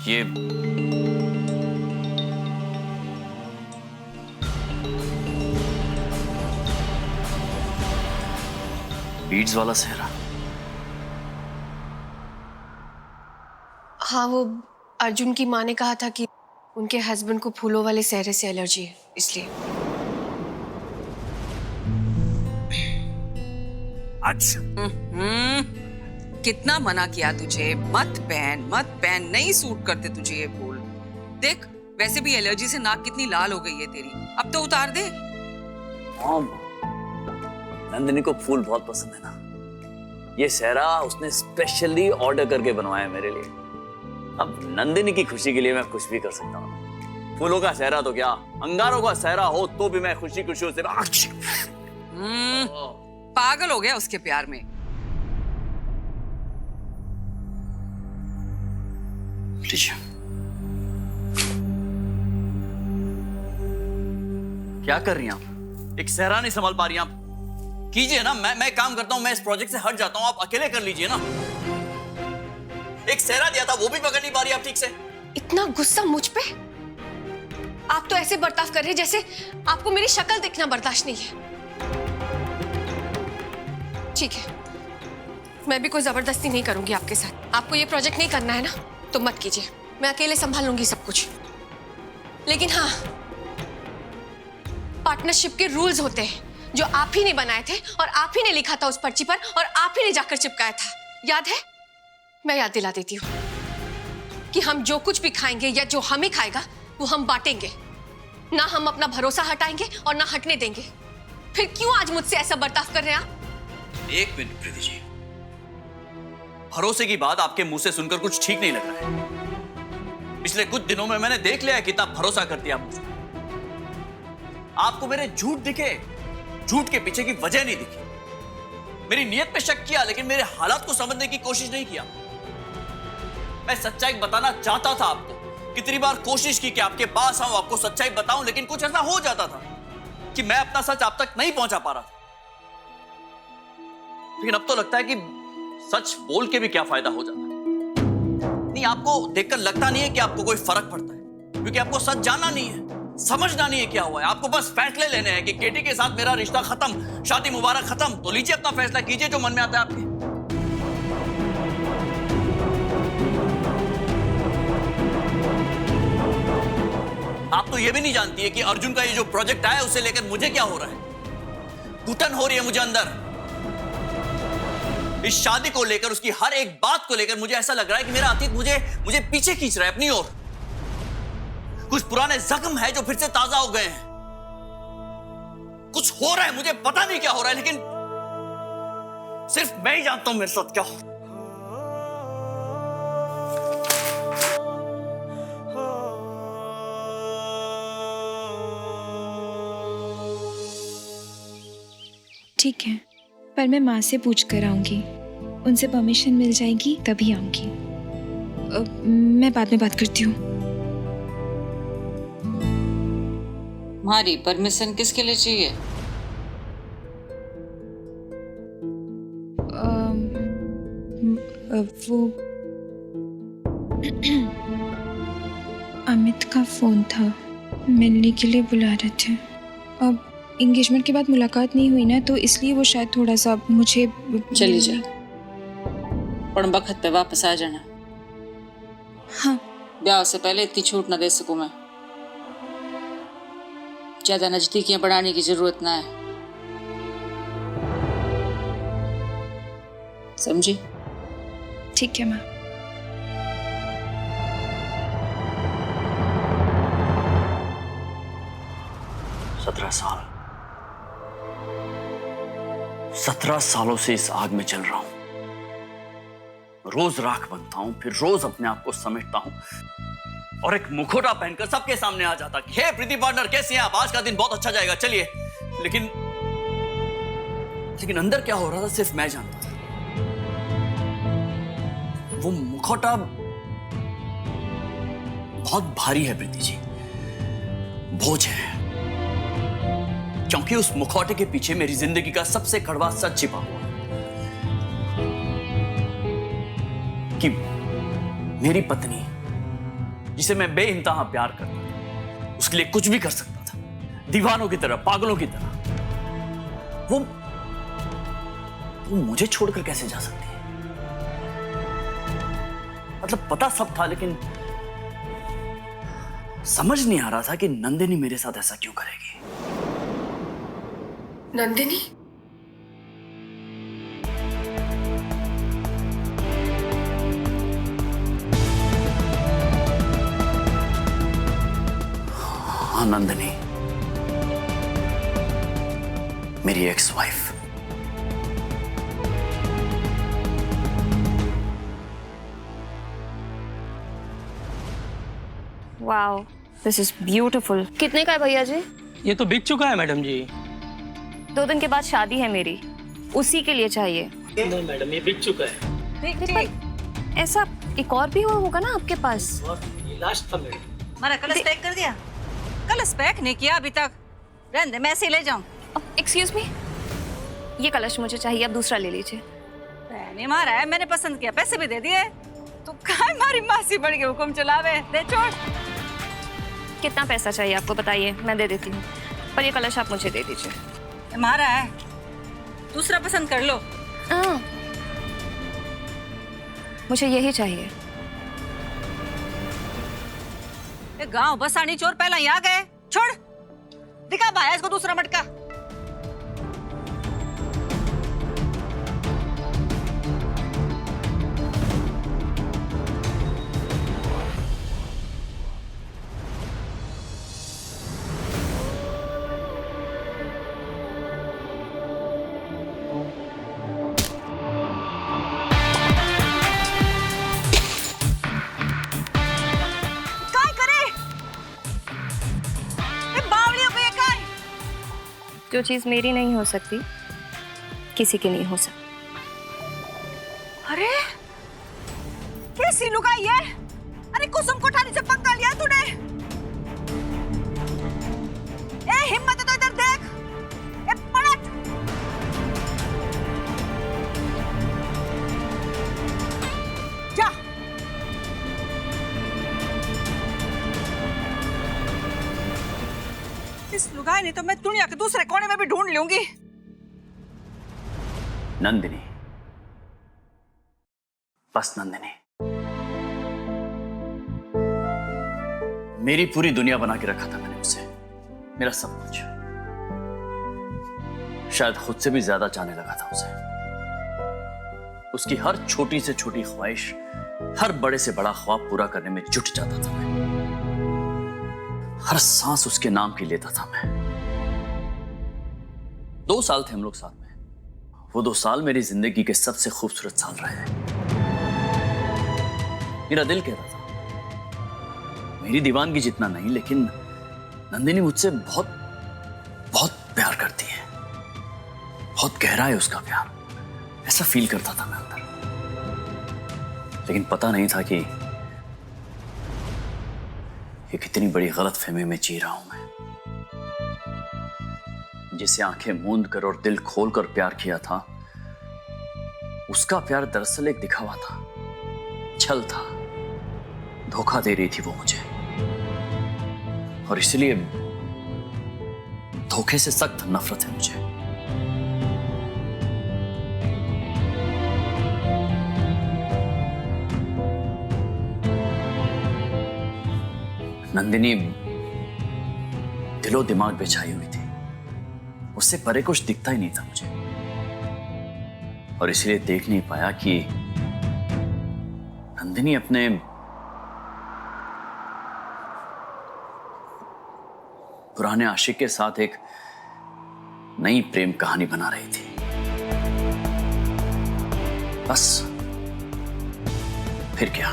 ये बीड्स वाला सेहरा। हाँ, वो अर्जुन की माँ ने कहा था कि उनके हस्बैंड को फूलों वाले सेहरे से एलर्जी है, इसलिए। अच्छा। कितना मना किया तुझे, मत पहन, नहीं सूट करते तुझे ये फूल। देख, वैसे भी एलर्जी से नाक कितनी लाल हो गई है तेरी, अब तो उतार दे। नंदिनी को फूल बहुत पसंद है ना, ये सेहरा उसने स्पेशली ऑर्डर करके बनवाया मेरे लिए। अब नंदिनी की खुशी के लिए मैं कुछ भी कर सकता हूँ। फूलों का सेहरा तो क्या, अंगारों का सेहरा हो तो भी मैं खुशी खुशी उसे पागल हो गया उसके प्यार में। क्या कर रही हैं आप? एक सेहरा नहीं संभाल पा रही हैं आप? कीजिए ना, मैं काम करता हूं, मैं इस प्रोजेक्ट से हट जाता हूं, आप अकेले कर लीजिए ना। एक सेहरा दिया था वो भी पकड़ नहीं पा रही आप ठीक से। इतना गुस्सा मुझ पे? आप तो ऐसे बर्ताव कर रहे हैं जैसे आपको मेरी शक्ल देखना बर्दाश्त नहीं है। ठीक है, मैं भी कोई जबरदस्ती नहीं करूंगी आपके साथ। आपको ये प्रोजेक्ट नहीं करना है ना, तो मत कीजिए, मैं अकेले संभाल लूंगी सब कुछ। लेकिन हाँ, पार्टनरशिप के रूल्स होते हैं जो आप ही ने बनाए थे और आप ही ने लिखा था उस पर्ची पर और आप ही ने जाकर चिपकाया था, याद है? मैं याद दिला देती हूँ कि हम जो कुछ भी खाएंगे या जो हमें खाएगा वो हम बांटेंगे, ना हम अपना भरोसा हटाएंगे और ना हटने देंगे। फिर क्यों आज मुझसे ऐसा बर्ताव कर रहे हैं आप? एक मिनट प्रीति जी, भरोसे की बात आपके मुंह से सुनकर कुछ ठीक नहीं लग रहा है। पिछले कुछ दिनों में मैंने देख लिया है कितना भरोसा करती है आप मुझसे। आपको मेरे झूठ दिखे, झूठ के पीछे की वजह नहीं दिखी। मेरी नीयत पे शक किया लेकिन मेरे हालात को समझने की कोशिश नहीं किया। मैं सच्चाई बताना चाहता था आपको, कितनी बार कोशिश की कि आपके पास आऊं, आपको सच्चाई बताऊं, लेकिन कुछ ऐसा हो जाता था कि मैं अपना सच आप तक नहीं पहुंचा पा रहा था। लेकिन अब तो लगता है कि सच बोल के भी क्या फायदा हो जाता है। नहीं, आपको देखकर लगता नहीं है कि आपको कोई फर्क पड़ता है, क्योंकि आपको सच जानना नहीं है, समझना नहीं है क्या हुआ है। आपको बस फैसले लेने हैं कि केटी के साथ मेरा रिश्ता खत्म, शादी मुबारक खत्म। तो लीजिए अपना फैसला, कीजिए जो मन में आता है आपके। आप तो ये भी नहीं जानती है कि अर्जुन का ये जो प्रोजेक्ट आया उसे लेकर मुझे क्या हो रहा है। घुटन हो रही है मुझे अंदर। इस शादी को लेकर, उसकी हर एक बात को लेकर मुझे ऐसा लग रहा है कि मेरा अतीत मुझे पीछे खींच रहा है अपनी ओर। कुछ पुराने जख्म है जो फिर से ताजा हो गए हैं। कुछ हो रहा है, मुझे पता नहीं क्या हो रहा है, लेकिन सिर्फ मैं ही जानता हूं मेरे साथ क्या हो। ठीक है, पर मैं माँ से पूछ कर आऊंगी, उनसे परमिशन मिल जाएगी तभी आऊंगी। मैं बाद में बात करती हूँ। तुम्हारी परमिशन किसके लिए चाहिए? वो अमित का फोन था, मिलने के लिए बुला रहे थे। अब एंगेजमेंट के बाद मुलाकात नहीं हुई ना, तो इसलिए वो शायद थोड़ा सा मुझे। चली जा, पर वक्त पे वापस आ जाना। हाँ, ब्याह से पहले इतनी छूट ना दे सकूं मैं। ज्यादा नजदीकियां बढ़ाने की जरूरत ना है, समझी? ठीक है माँ। साल 17 सालों से इस आग में जल रहा हूं। रोज राख बनता हूं, फिर रोज अपने आप को समेटता हूं और एक मुखौटा पहनकर सबके सामने आ जाता कि हे प्रीति पार्टनर, कैसे हैं आप? आज का दिन बहुत अच्छा जाएगा, चलिए। लेकिन अंदर क्या हो रहा था सिर्फ मैं जानता था। वो मुखौटा बहुत भारी है प्रीति जी, बोझ है, क्योंकि उस मुखौटे के पीछे मेरी जिंदगी का सबसे कड़वा सच छिपा हुआ है कि मेरी पत्नी जिसे मैं बेइंतहा प्यार करता था, उसके लिए कुछ भी कर सकता था, दीवानों की तरह, पागलों की तरह। वो मुझे छोड़कर कैसे जा सकती है? मतलब पता सब था, लेकिन समझ नहीं आ रहा था कि नंदिनी मेरे साथ ऐसा क्यों करेगी। नंदिनी? हाँ, नंदिनी, मेरी ex wife. Wow, this is beautiful. कितने का है भैया जी? ये तो बिक चुका है मैडम जी। 2 दिन के बाद शादी है मेरी, उसी के लिए चाहिए। नहीं मैडम, ये बिक चुका है। पर ऐसा एक और भी होगा ना आपके पास? ये लास्ट था मैडम। हमारा कलश पैक कर दिया? कलश पैक नहीं किया अभी तक। रहने दे, मैं ऐसे ही ले जाऊं। एक्सक्यूज मी, ये कलश मुझे चाहिए, आप दूसरा ले लीजिए। नहीं मारा है, मैंने पसंद किया, पैसे भी दे दिए। तू कहाँ हमारी मासी बढ़ के हुक्म चलावे? दे छोड़। कितना पैसा चाहिए आपको बताइए, मैं दे देती हूँ, पर ये कलश आप मुझे दे दीजिए। हमारा है, दूसरा पसंद कर लो। मुझे यही चाहिए। गांव बसानी चोर पहला ही आ गए। छोड़, दिखा भाया इसको दूसरा मटका। जो चीज मेरी नहीं हो सकती, किसी की नहीं हो सकती। अरे कैसी लुगाई है? अरे कुसुम कोठारी से पंगा लिया तूने? ए हिम्मत है तो इधर देख। ए पलट। जा। इस लुगाई नहीं तो मैं दुनिया के दूसरे कोने में भी ढूंढ लूंगी। नंदिनी, बस नंदिनी, मेरी पूरी दुनिया बना के रखा था मैंने उसे, मेरा सब कुछ। शायद खुद से भी ज्यादा चाहने लगा था उसे। उसकी हर छोटी से छोटी ख्वाहिश, हर बड़े से बड़ा ख्वाब पूरा करने में जुट जाता था मैं। हर सांस उसके नाम की लेता था मैं। 2 साल थे हम लोग साथ में। वो 2 साल मेरी जिंदगी के सबसे खूबसूरत साल रहे हैं। मेरा दिल कहता था, मेरी दीवानगी जितना नहीं, लेकिन नंदिनी मुझसे बहुत बहुत प्यार करती है। बहुत गहरा है उसका प्यार, ऐसा फील करता था मैं अंदर। लेकिन पता नहीं था कि ये कितनी बड़ी गलतफहमी में जी रहा हूं मैं। जिसे आंखें मूंद कर और दिल खोल कर प्यार किया था, उसका प्यार दरअसल एक दिखावा था, छल था, धोखा दे रही थी वो मुझे। और इसलिए धोखे से सख्त नफरत है मुझे। नंदिनी दिलो दिमाग पे छाई हुई थी, उससे परे कुछ दिखता ही नहीं था मुझे। और इसलिए देख नहीं पाया कि नंदिनी अपने पुराने आशिक के साथ एक नई प्रेम कहानी बना रही थी। बस, फिर क्या,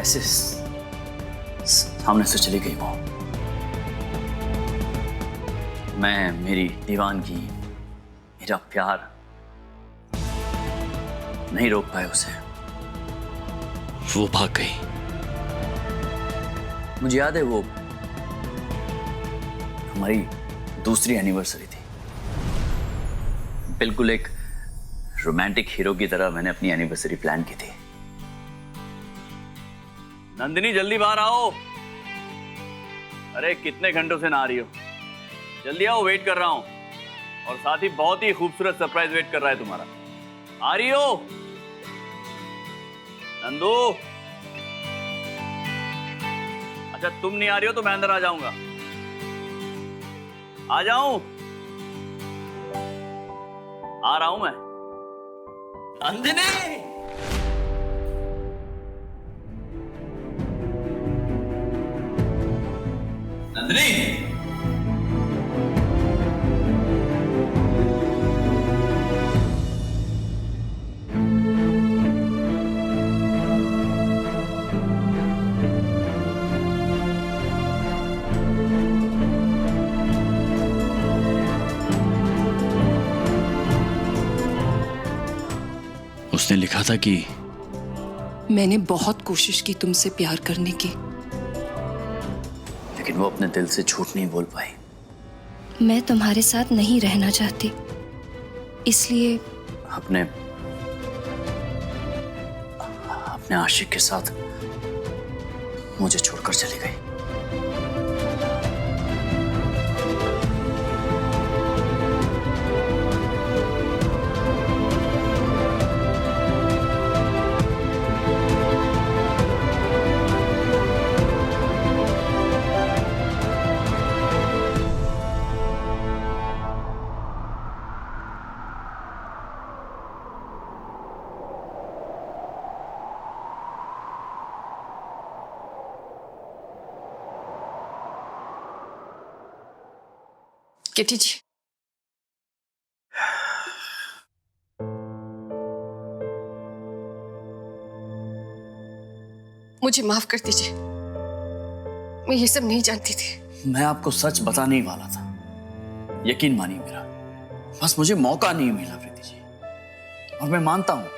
ऐसे सामने से चली गई वो। मैं, मेरी दीवानगी, मेरा प्यार नहीं रोक पाए उसे। वो भाग गई। मुझे याद है वो हमारी दूसरी एनिवर्सरी थी। बिल्कुल एक रोमांटिक हीरो की तरह मैंने अपनी एनिवर्सरी प्लान की थी। नंदिनी जल्दी बाहर आओ। अरे कितने घंटों से नहा रही हो, जल्दी आओ, वेट कर रहा हूं। और साथ ही बहुत ही खूबसूरत सरप्राइज वेट कर रहा है तुम्हारा। आ रही हो नंदू? अच्छा तुम नहीं आ रही हो तो मैं अंदर आ जाऊंगा। आ जाऊं? आ रहा हूं मैं। नंदिनी! नंदिनी! उसने लिखा था कि मैंने बहुत कोशिश की तुमसे प्यार करने की, लेकिन वो अपने दिल से झूठ नहीं बोल पाई। मैं तुम्हारे साथ नहीं रहना चाहती, इसलिए अपने आशिक के साथ मुझे छोड़कर चली गई। किटी जी, मुझे माफ कर दीजिए, मैं ये सब नहीं जानती थी। मैं आपको सच बताने ही वाला था, यकीन मानिए मेरा। बस मुझे मौका नहीं मिला प्रीति जी। और मैं मानता हूं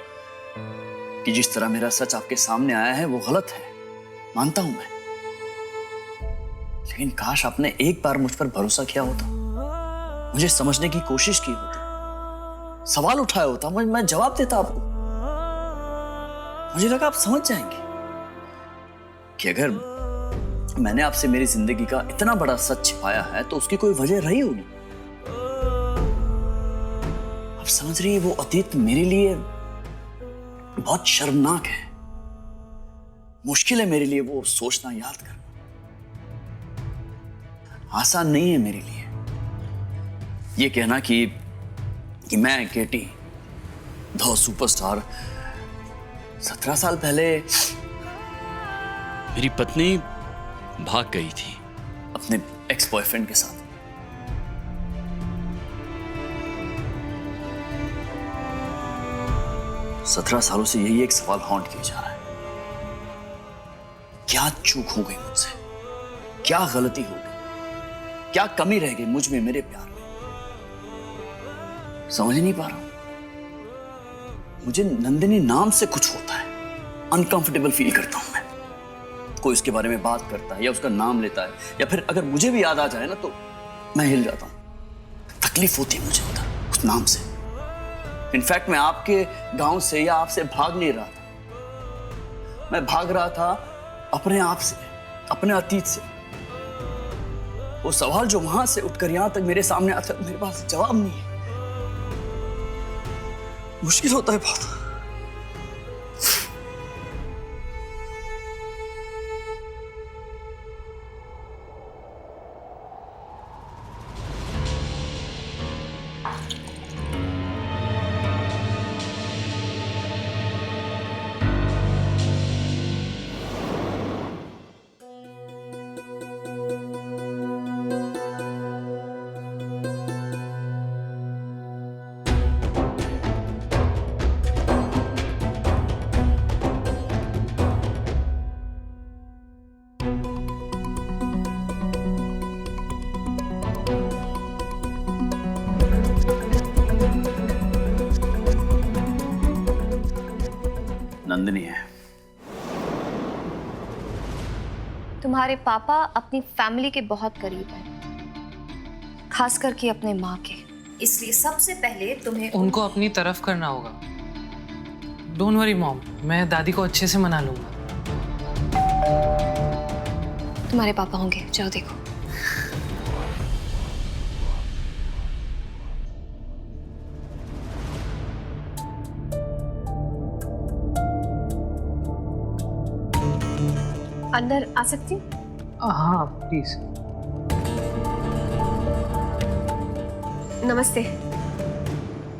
कि जिस तरह मेरा सच आपके सामने आया है वो गलत है, मानता हूं मैं। लेकिन काश आपने एक बार मुझ पर भरोसा किया होता, मुझे समझने की कोशिश की होती, सवाल उठाया होता, मैं जवाब देता आपको। मुझे लगा आप समझ जाएंगे कि अगर मैंने आपसे मेरी जिंदगी का इतना बड़ा सच छिपाया है तो उसकी कोई वजह रही होगी। आप समझ रही है, वो अतीत मेरे लिए बहुत शर्मनाक है। मुश्किल है मेरे लिए वो सोचना, याद करना। आसान नहीं है मेरे लिए ये कहना कि मैं केटी, दो सुपरस्टार 17 साल पहले मेरी पत्नी भाग गई थी अपने एक्स बॉयफ्रेंड के साथ। सत्रह सालों से यही एक सवाल हॉन्ट किया जा रहा है, क्या चूक हो गई मुझसे, क्या गलती हो गई, क्या कमी रह गई मुझ में, मेरे प्यार में। समझ नहीं पा रहा हूं। मुझे नंदिनी नाम से कुछ होता है, अनकंफर्टेबल फील करता हूं मैं। कोई उसके बारे में बात करता है या उसका नाम लेता है, या फिर अगर मुझे भी याद आ जाए ना तो मैं हिल जाता हूं। तकलीफ होती है मुझे उस नाम से। इनफैक्ट मैं आपके गांव से या आपसे भाग नहीं रहा था, मैं भाग रहा था अपने आप से, अपने अतीत से। वो सवाल जो वहां से उठकर यहां तक मेरे सामने आता है, मेरे पास जवाब नहीं है। मुश्किल होता है बहुत। नंदिनी है। तुम्हारे पापा अपनी फैमिली के बहुत करीब हैं, खास करके अपने माँ के। इसलिए सबसे पहले तुम्हें उनको अपनी तरफ करना होगा। डोंट वरी मॉम, मैं दादी को अच्छे से मना लूंगा। तुम्हारे पापा होंगे, जाओ देखो। अंदर आ सकती हूँ? हाँ प्लीज। नमस्ते।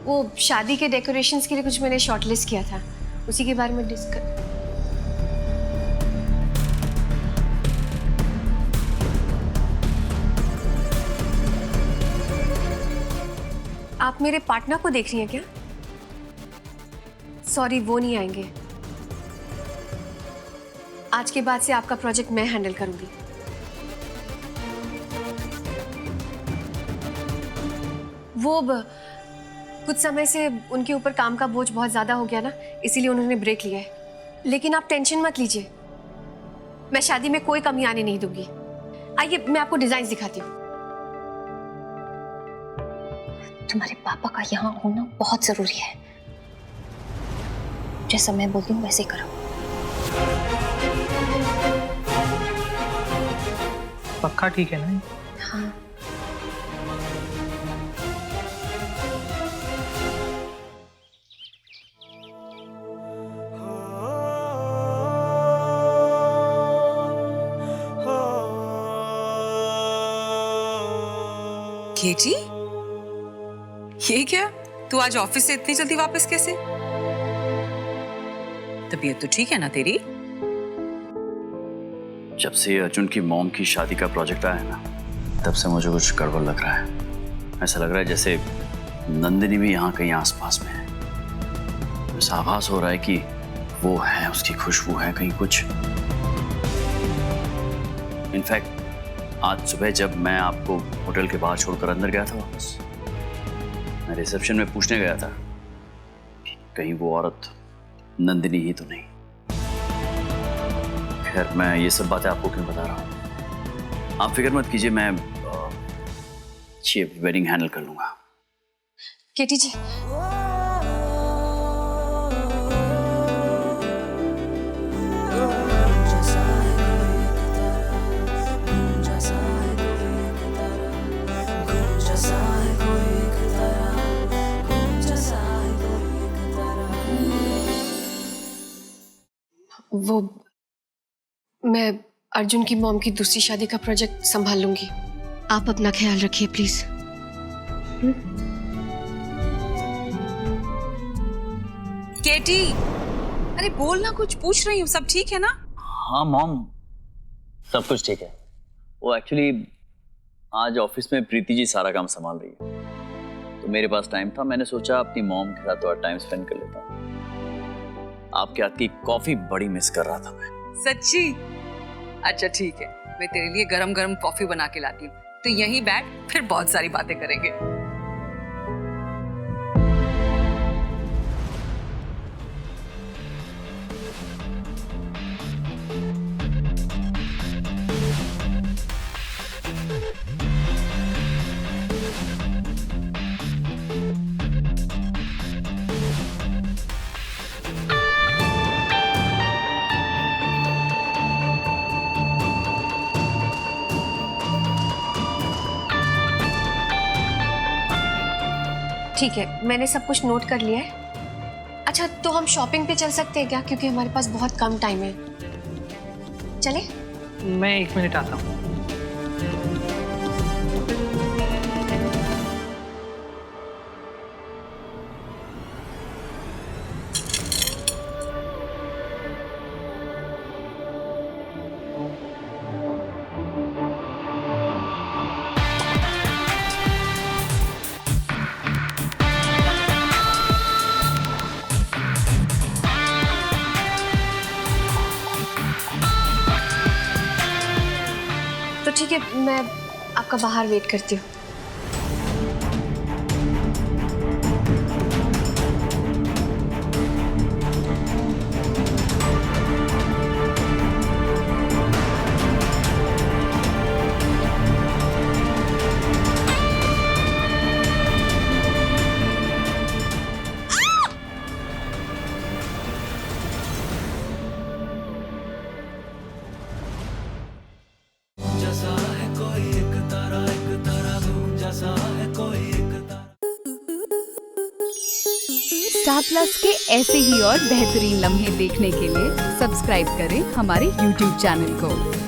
वो शादी के डेकोरेशंस के लिए कुछ मैंने शॉर्टलिस्ट किया था, उसी के बारे में डिस्कस। आप मेरे पार्टनर को देख रही हैं क्या? सॉरी, वो नहीं आएंगे। आज के बाद से आपका प्रोजेक्ट मैं हैंडल करूंगी। कुछ समय से उनके ऊपर काम का बोझ बहुत ज्यादा हो गया ना, इसीलिए उन्होंने ब्रेक लिया है। लेकिन आप टेंशन मत लीजिए, मैं शादी में कोई कमी आने नहीं दूंगी। आइए मैं आपको डिजाइन दिखाती हूँ। तुम्हारे पापा का यहाँ होना बहुत जरूरी है। जैसा मैं बोलती हूँ वैसे करो। पक्का ठीक है ना? हाँ। केटी, ये क्या? तू आज ऑफिस से इतनी जल्दी वापस कैसे? तबीयत तो ठीक है ना तेरी? जब से अर्जुन की मॉम की शादी का प्रोजेक्ट आया है ना, तब से मुझे कुछ गड़बड़ लग रहा है। ऐसा लग रहा है जैसे नंदिनी भी यहाँ कहीं आसपास में है। ऐसा आभास हो रहा है कि वो है, उसकी खुशबू है कहीं कुछ। इनफैक्ट आज सुबह जब मैं आपको होटल के बाहर छोड़कर अंदर गया था वापस, मैं रिसेप्शन में पूछने गया था कि कहीं वो औरत नंदिनी ही तो नहीं। खैर, मैं ये सब बातें आपको क्यों बता रहा हूँ, आप फिक्र मत कीजिए, मैं अच्छी वेडिंग हैंडल कर लूंगा। केटी जी, वो मैं अर्जुन की मॉम की दूसरी शादी का प्रोजेक्ट संभाल लूंगी। आप अपना ख्याल रखिए प्लीज। केटी, अरे बोल ना, कुछ पूछ रही हूँ। सब ठीक है ना? हाँ मॉम, सब कुछ ठीक है। वो एक्चुअली आज ऑफिस में प्रीति जी सारा काम संभाल रही है, तो मेरे पास टाइम था, मैंने सोचा अपनी मॉम के साथ थोड़ा टाइम स्पेंड कर लेता हूँ। आपके हाथ की कॉफी बड़ी मिस कर रहा था मैं। सच्ची? अच्छा ठीक है, मैं तेरे लिए गरम गरम कॉफी बना के लाती हूँ, तो यहीं बैठ, फिर बहुत सारी बातें करेंगे। ठीक है, मैंने सब कुछ नोट कर लिया है। अच्छा, तो हम शॉपिंग पे चल सकते हैं क्या? क्योंकि हमारे पास बहुत कम टाइम है। चले? मैं 1 मिनट आता हूँ। तो ठीक है, मैं आपका बाहर वेट करती हूँ। स्टार प्लस के ऐसे ही और बेहतरीन लम्हे देखने के लिए सब्सक्राइब करें हमारे YouTube चैनल को।